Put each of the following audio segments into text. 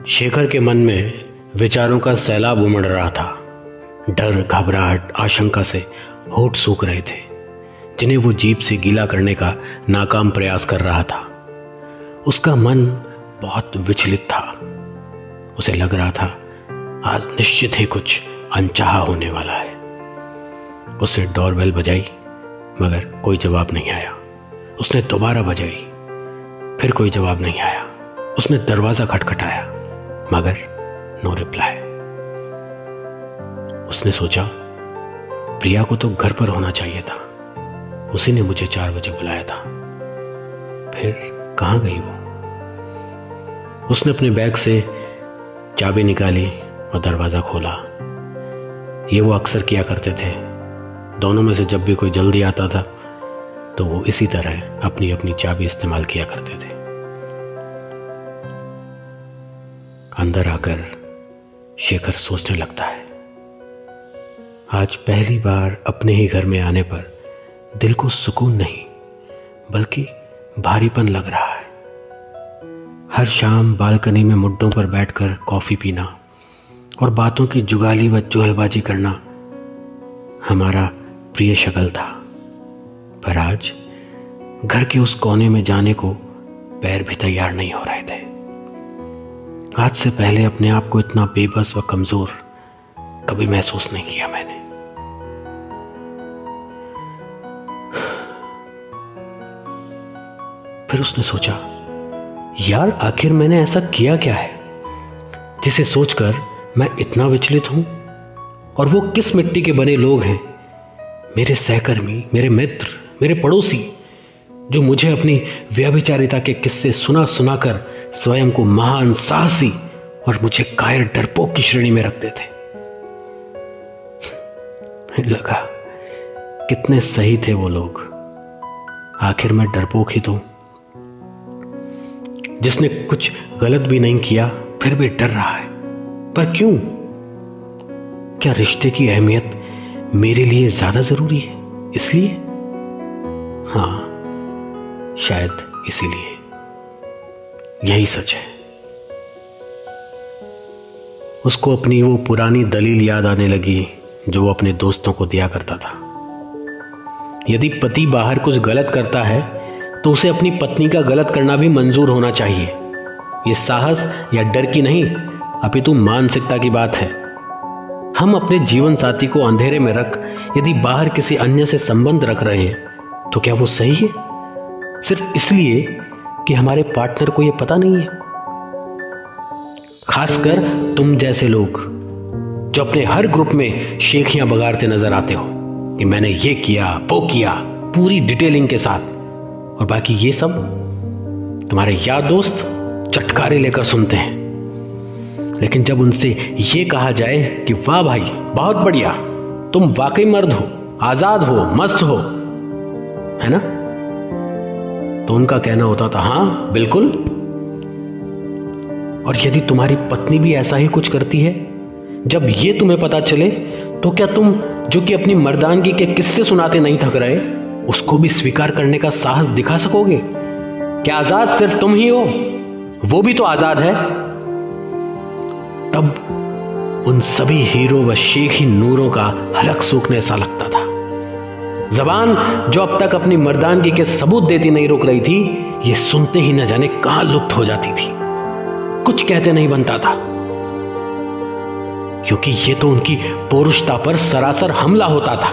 शेखर के मन में विचारों का सैलाब उमड़ रहा था। डर, घबराहट, आशंका से होठ सूख रहे थे, जिन्हें वो जीभ से गीला करने का नाकाम प्रयास कर रहा था। उसका मन बहुत विचलित था। उसे लग रहा था आज निश्चित ही कुछ अनचाहा होने वाला है। उसने डोरबेल बजाई, मगर कोई जवाब नहीं आया। उसने दोबारा बजाई, फिर कोई जवाब नहीं आया। उसने दरवाजा खटखटाया, मगर नो रिप्लाई। उसने सोचा प्रिया को तो घर पर होना चाहिए था, उसी ने मुझे 4 बजे बुलाया था। फिर कहाँ गई वो? उसने अपने बैग से चाबी निकाली और दरवाजा खोला। ये वो अक्सर किया करते थे। दोनों में से जब भी कोई जल्दी आता था तो वो इसी तरह अपनी अपनी चाबी इस्तेमाल किया करते थे। अंदर आकर शेखर सोचने लगता है, आज पहली बार अपने ही घर में आने पर दिल को सुकून नहीं बल्कि भारीपन लग रहा है। हर शाम बालकनी में मुड्डों पर बैठकर कॉफी पीना और बातों की जुगाली व चुगलबाजी करना हमारा प्रिय शक्ल था, पर आज घर के उस कोने में जाने को पैर भी तैयार नहीं हो रहे थे। आज से पहले अपने आप को इतना बेबस व कमजोर कभी महसूस नहीं किया मैंने। फिर उसने सोचा, यार आखिर मैंने ऐसा किया क्या है जिसे सोचकर मैं इतना विचलित हूं? और वो किस मिट्टी के बने लोग हैं, मेरे सहकर्मी, मेरे मित्र, मेरे पड़ोसी, जो मुझे अपनी व्यभिचारिता के किस्से सुना सुनाकर स्वयं को महान, साहसी और मुझे कायर, डरपोक की श्रेणी में रखते थे। लगा कितने सही थे वो लोग। आखिर मैं डरपोक ही तो, जिसने कुछ गलत भी नहीं किया फिर भी डर रहा है। पर क्यों? क्या रिश्ते की अहमियत मेरे लिए ज्यादा जरूरी है इसलिए? हाँ, शायद इसीलिए। यही सच है। उसको अपनी वो पुरानी दलील याद आने लगी जो वो अपने दोस्तों को दिया करता था। यदि पति बाहर कुछ गलत करता है तो उसे अपनी पत्नी का गलत करना भी मंजूर होना चाहिए। ये साहस या डर की नहीं, अपितु मानसिकता की बात है। हम अपने जीवन साथी को अंधेरे में रख यदि बाहर किसी अन्य से संबंध रख रहे हैं तो क्या वो सही है? सिर्फ इसलिए कि हमारे पार्टनर को यह पता नहीं है। खासकर तुम जैसे लोग जो अपने हर ग्रुप में शेखियां बगाड़ते नजर आते हो कि मैंने ये किया, वो किया, पूरी डिटेलिंग के साथ, और बाकी ये सब तुम्हारे यार दोस्त चटकारे लेकर सुनते हैं। लेकिन जब उनसे ये कहा जाए कि वाह भाई बहुत बढ़िया, तुम वाकई मर्द हो, आजाद हो, मस्त हो, है ना, तो उनका कहना होता था हाँ बिल्कुल। और यदि तुम्हारी पत्नी भी ऐसा ही कुछ करती है, जब ये तुम्हें पता चले तो क्या तुम, जो कि अपनी मर्दानगी के किस्से सुनाते नहीं थक रहे, उसको भी स्वीकार करने का साहस दिखा सकोगे? क्या आजाद सिर्फ तुम ही हो? वो भी तो आजाद है। तब उन सभी हीरो व शेखी नूरों का हलक सूखने सा लगता था। जबान जो अब तक अपनी मर्दानगी के सबूत देती नहीं रुक रही थी, ये सुनते ही न जाने कहां लुप्त हो जाती थी। कुछ कहते नहीं बनता था, क्योंकि ये तो उनकी पौरुषता पर सरासर हमला होता था।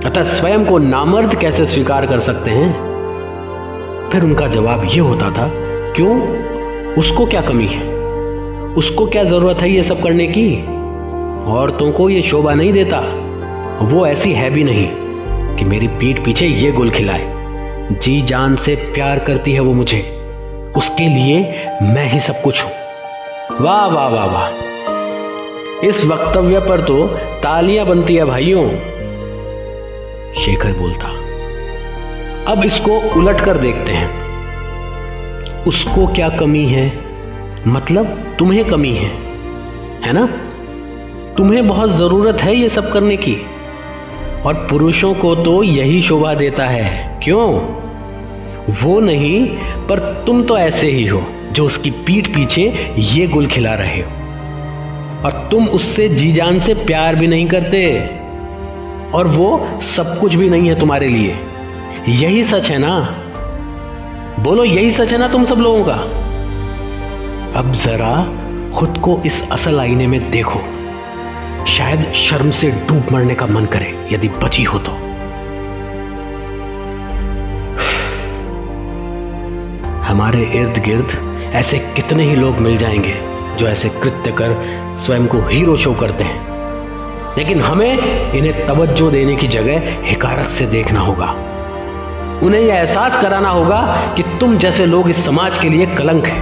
अतः स्वयं को नामर्द कैसे स्वीकार कर सकते हैं? फिर उनका जवाब ये होता था, क्यों? उसको क्या कमी है? उसको क्या जरूरत है ये सब करने की? औरतों को ये शोभा नहीं देता। वो ऐसी है भी नहीं कि मेरी पीठ पीछे ये गुल खिलाए। जी जान से प्यार करती है वो मुझे, उसके लिए मैं ही सब कुछ हूं। वाह वाह वाह वाह, इस वक्तव्य पर तो तालियां बनती है भाइयों। शेखर बोलता, अब इसको उलट कर देखते हैं। उसको क्या कमी है? मतलब तुम्हें कमी है ना? तुम्हें बहुत जरूरत है ये सब करने की, और पुरुषों को तो यही शोभा देता है। क्यों? वो नहीं, पर तुम तो ऐसे ही हो, जो उसकी पीठ पीछे ये गुल खिला रहे हो, और तुम उससे जी जान से प्यार भी नहीं करते, और वो सब कुछ भी नहीं है तुम्हारे लिए। यही सच है ना? बोलो, यही सच है ना तुम सब लोगों का? अब जरा खुद को इस असल आईने में देखो, शायद शर्म से डूब मरने का मन करे, यदि बची हो तो। हमारे इर्द गिर्द ऐसे कितने ही लोग मिल जाएंगे जो ऐसे कृत्य कर स्वयं को हीरो शो करते हैं, लेकिन हमें इन्हें तवज्जो देने की जगह हिकारत से देखना होगा। उन्हें यह एहसास कराना होगा कि तुम जैसे लोग इस समाज के लिए कलंक हैं।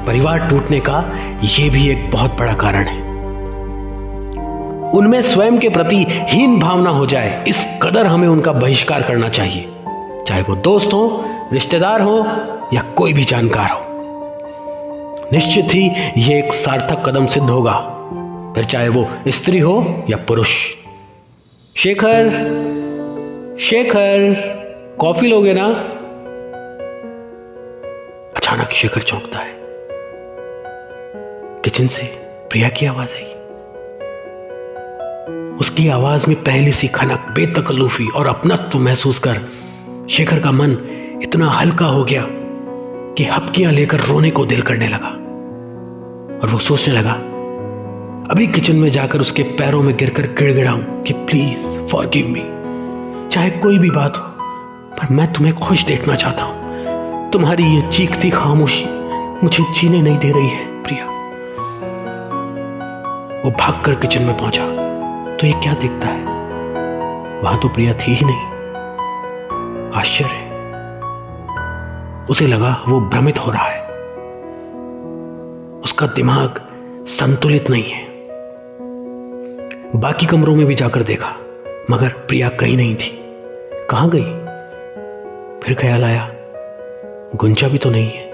परिवार टूटने का यह भी एक बहुत बड़ा कारण है। उनमें स्वयं के प्रति हीन भावना हो जाए, इस कदर हमें उनका बहिष्कार करना चाहिए, चाहे वो दोस्त हो, रिश्तेदार हो या कोई भी जानकार हो। निश्चित ही यह एक सार्थक कदम सिद्ध होगा, फिर चाहे वो स्त्री हो या पुरुष। शेखर, शेखर, कॉफी लोगे ना? अचानक शेखर चौंकता है। किचन से प्रिया की आवाज आई। उसकी आवाज में पहली सी खनक, बेतकल्लुफी और अपनत्व महसूस कर शेखर का मन इतना हल्का हो गया कि हपकियां लेकर रोने को दिल करने लगा, और वो सोचने लगा अभी किचन में जाकर उसके पैरों में गिरकर गिड़गिड़ाऊं कि प्लीज फॉरगिव मी, चाहे कोई भी बात हो, पर मैं तुम्हें खुश देखना चाहता हूं। तुम्हारी ये चीखती खामोशी मुझे जीने नहीं दे रही है प्रिया। वो भागकर किचन में पहुंचा तो ये क्या देखता है, वहां तो प्रिया थी ही नहीं। आश्चर्य, उसे लगा वो भ्रमित हो रहा है, उसका दिमाग संतुलित नहीं है। बाकी कमरों में भी जाकर देखा, मगर प्रिया कहीं नहीं थी। कहां गई? फिर ख्याल आया, गुंजा भी तो नहीं है।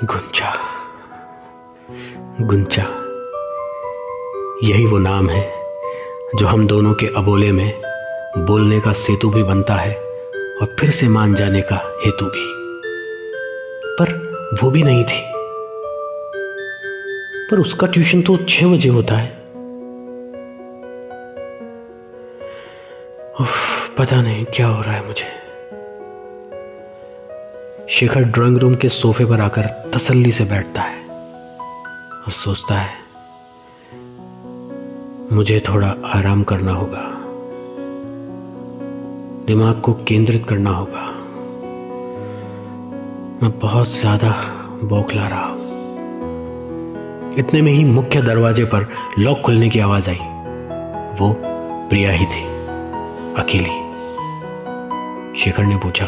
गुंजा, गुंजा, यही वो नाम है जो हम दोनों के अबोले में बोलने का सेतु भी बनता है और फिर से मान जाने का हेतु भी। पर वो भी नहीं थी। पर उसका ट्यूशन तो 6 बजे होता है। पता नहीं क्या हो रहा है मुझे। शेखर ड्राइंग रूम के सोफे पर आकर तसल्ली से बैठता है और सोचता है मुझे थोड़ा आराम करना होगा, दिमाग को केंद्रित करना होगा। मैं बहुत ज्यादा बौखला रहा हूं। इतने में ही मुख्य दरवाजे पर लॉक खुलने की आवाज आई। वो प्रिया ही थी, अकेली। शेखर ने पूछा,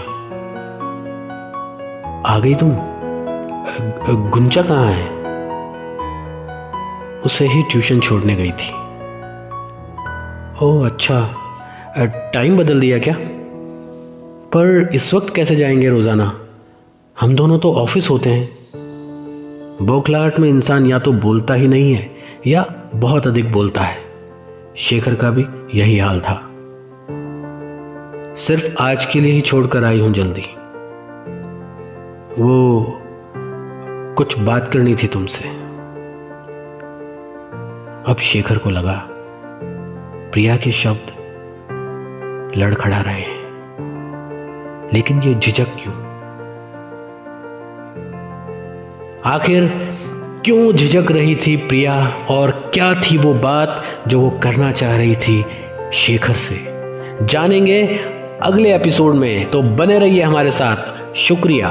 आ गई तुम? गुंजा कहाँ है? उसे ही ट्यूशन छोड़ने गई थी। ओह अच्छा, टाइम बदल दिया क्या? पर इस वक्त कैसे जाएंगे रोजाना? हम दोनों तो ऑफिस होते हैं। बौखलाहट में इंसान या तो बोलता ही नहीं है या बहुत अधिक बोलता है। शेखर का भी यही हाल था। सिर्फ आज के लिए ही छोड़कर आई हूं जल्दी। वो कुछ बात करनी थी तुमसे। अब शेखर को लगा प्रिया के शब्द लड़खड़ा रहे हैं, लेकिन ये झिझक क्यों? आखिर क्यों झिझक रही थी प्रिया, और क्या थी वो बात जो वो करना चाह रही थी शेखर से? जानेंगे अगले एपिसोड में, तो बने रहिए हमारे साथ। शुक्रिया।